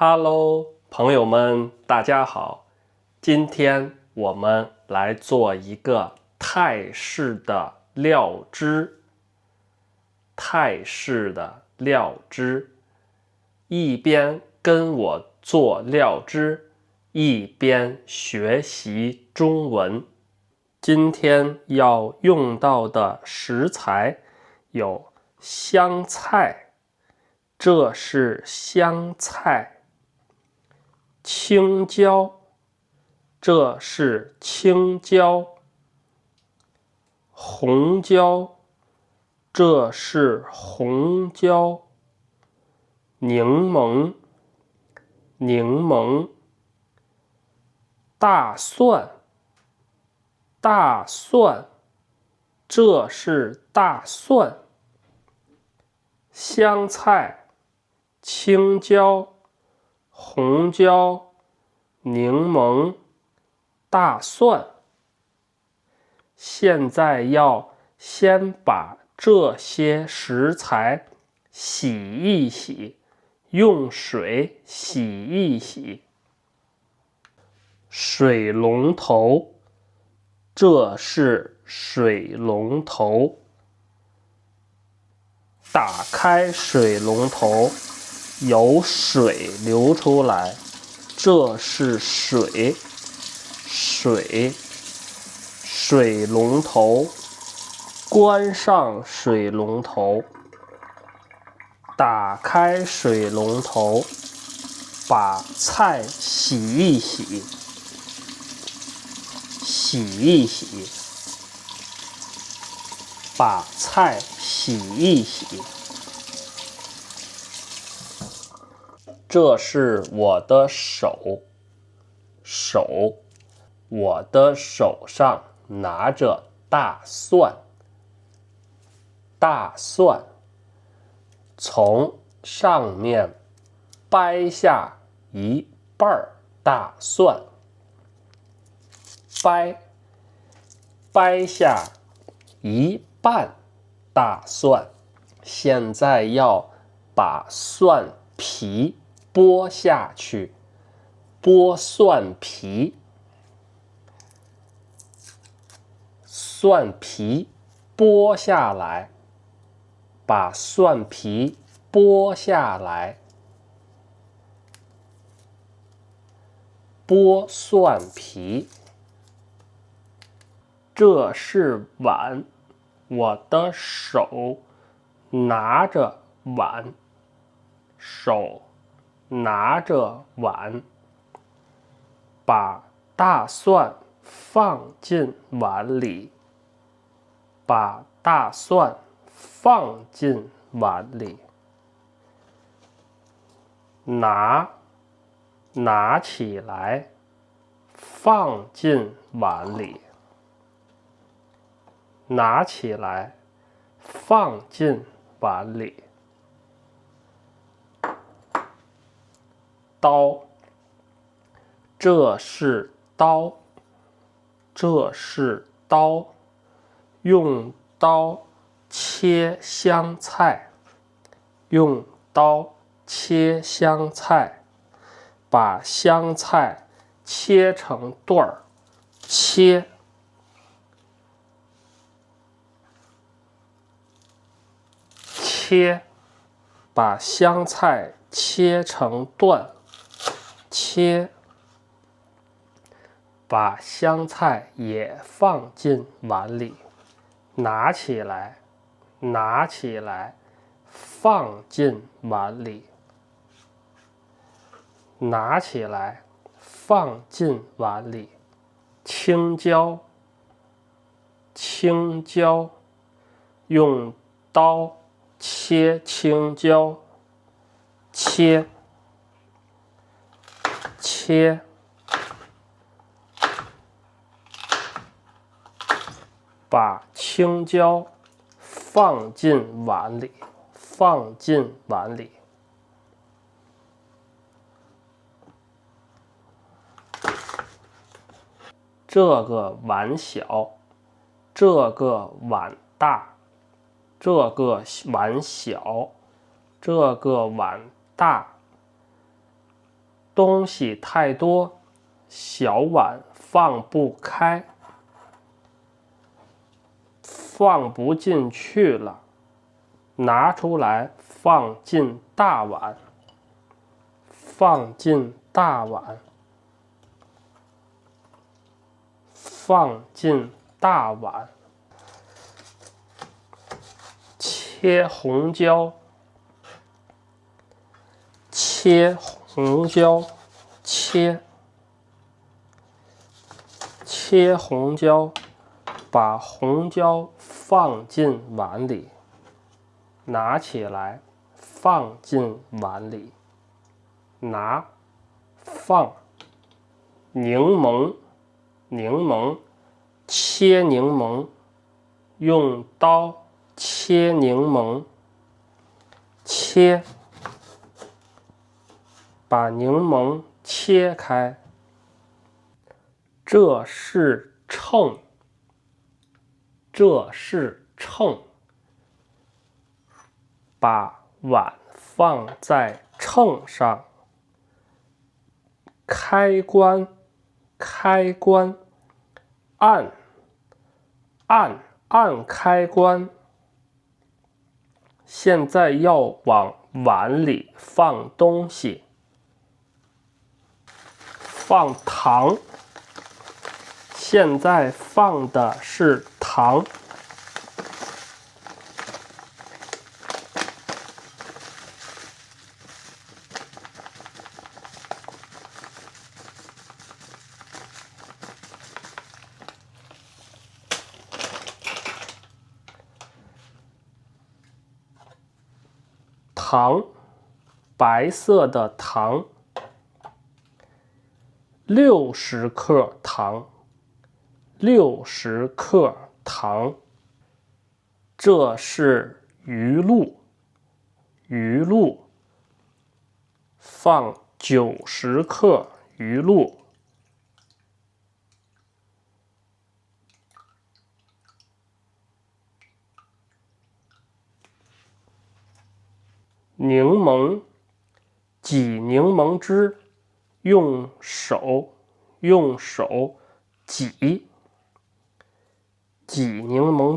Hello，朋友们，大家好。今天我们来做一个泰式的料汁。泰式的料汁，一边跟我做料汁，一边学习中文。今天要用到的食材有香菜，这是香菜。青椒，这是青椒。红椒，这是红椒。柠檬，柠檬。大蒜，大蒜，这是大蒜。香菜，青椒，红椒，柠檬，大蒜。现在要先把这些食材洗一洗，用水洗一洗。水龙头，这是水龙头。打开水龙头，有水流出来，这是水。水龙头，关上水龙头。打开水龙头，把菜洗一洗，把菜洗一洗。这是我的手，我的手上拿着大蒜，从上面掰下一半大蒜，掰下一半大蒜。现在要把蒜皮剥下去，剥蒜皮。蒜皮剥下来，把蒜皮剥下来。剥蒜皮。这是碗，我的手拿着碗，把大蒜放进碗里，把大蒜放进碗里。拿起来，放进碗里。拿起来，放进碗里。刀，这是刀，用刀切香菜，把香菜切成段儿，把香菜切成段，把香菜也放进碗里。拿起来，放进碗里。拿起来，放进碗里。青椒，用刀切青椒，把青椒放进碗里，这个碗小，这个碗大，这个碗小，这个碗大。东西太多，小碗放不开，放不进去了，拿出来放进大碗，放进大碗，放进大碗。切红椒，切红椒，切红椒，把红椒放进碗里，拿起来放进碗里，拿，放。柠檬，切柠檬，用刀切柠檬，切，把柠檬切开。这是秤，把碗放在秤上。开关，按开关。现在要往碗里放东西，放糖。现在放的是糖。糖，白色的糖，60克糖，60克糖。这是鱼露，放90克鱼露。柠檬，挤柠檬汁，用手挤柠檬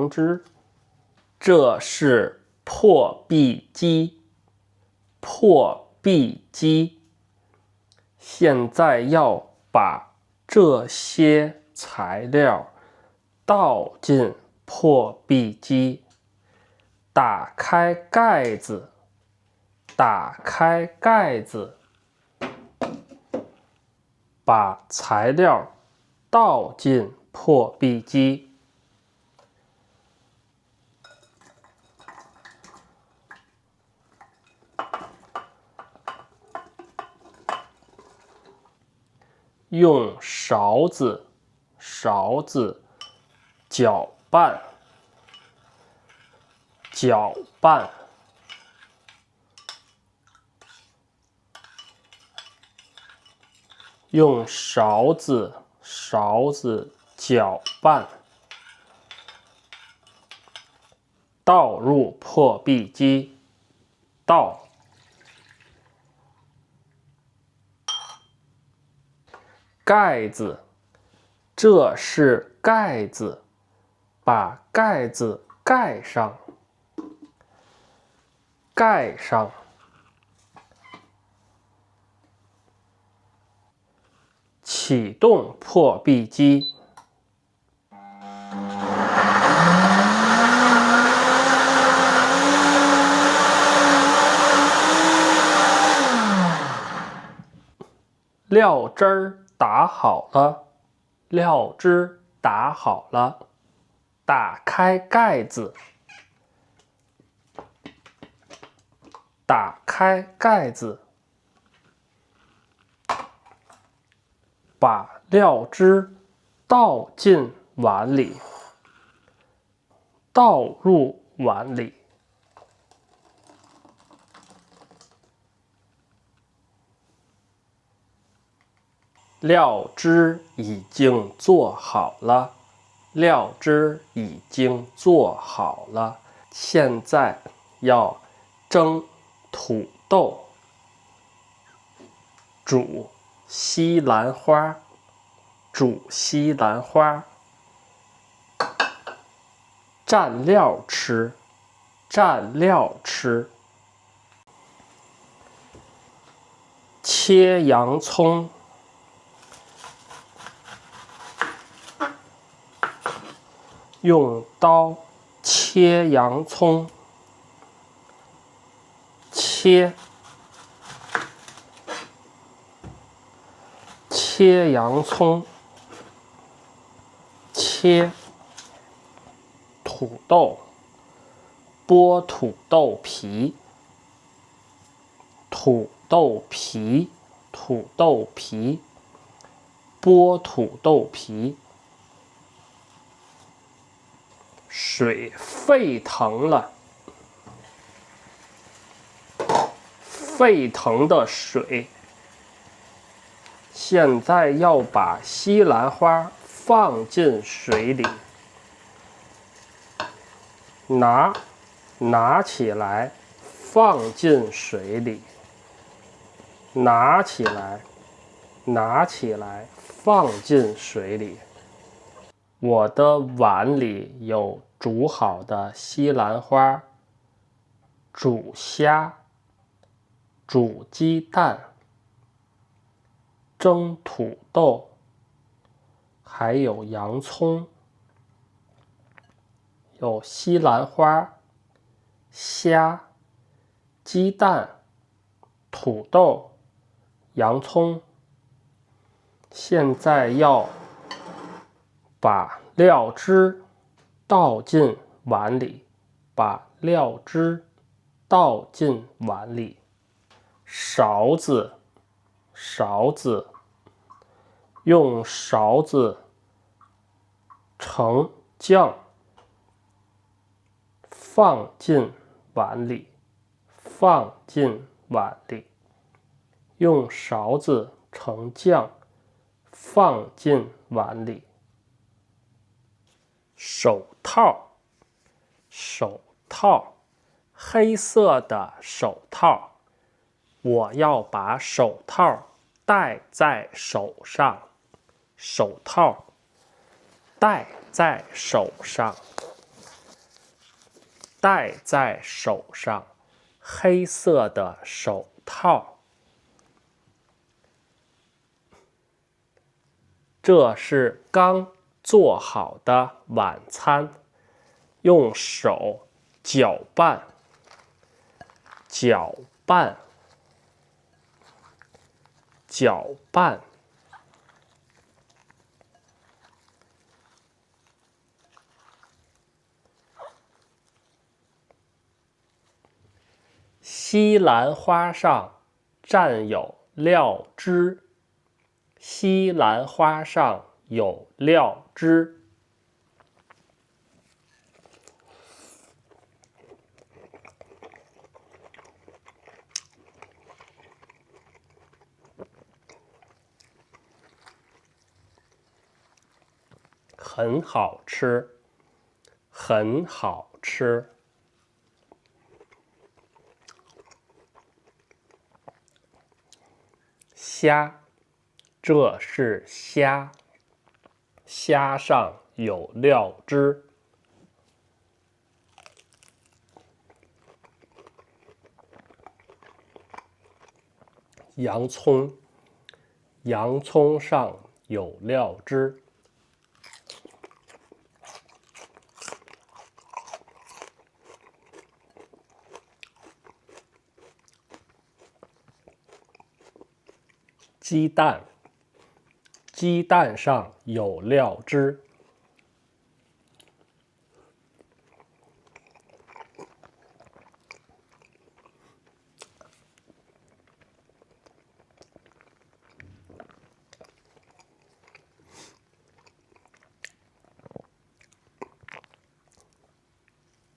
汁，这是破壁机，现在要把这些材料倒进破壁机，打开盖子，把材料倒进破壁机。用勺子搅拌，用勺子搅拌，倒入破壁机，倒。盖子，这是盖子，把盖子盖上，启动破壁机。料汁儿打好了，打开盖子，把料汁倒进碗里，倒入碗里。料汁已经做好了，现在要蒸土豆，煮西兰花，煮西兰花，蘸料吃，蘸料吃。切洋葱，用刀切洋葱，切洋葱，切土豆，剥土豆皮，土豆皮，土豆皮，剥土豆皮。水沸腾了，沸腾的水。现在要把西兰花放进水里，拿起来，放进水里，拿起来，放进水里。我的碗里有煮好的西兰花、煮虾、煮鸡蛋、蒸土豆，还有洋葱，有西兰花、虾、鸡蛋、土豆、洋葱。现在要把料汁倒进碗里，把料汁倒进碗里。勺子，用勺子盛酱，放进碗里，放进碗里。用勺子盛酱，放进碗里。手套，黑色的手套。我要把手套戴在手上，手套戴在手上，戴在手上，黑色的手套。这是刚做好的晚餐，用手搅拌，搅拌，搅拌。西兰花上蘸有料汁，西兰花上有料汁。很好吃，很好吃。虾，这是虾，虾上有料汁。洋葱，洋葱上有料汁。鸡蛋，鸡蛋上有料汁。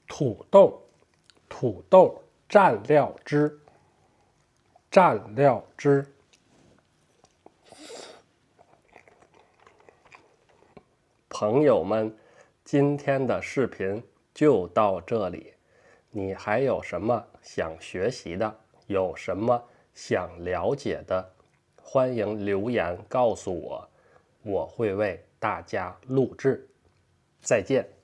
土豆，土豆蘸料汁，蘸料汁。朋友们，今天的视频就到这里，你还有什么想学习的，有什么想了解的，欢迎留言告诉我，我会为大家录制。再见。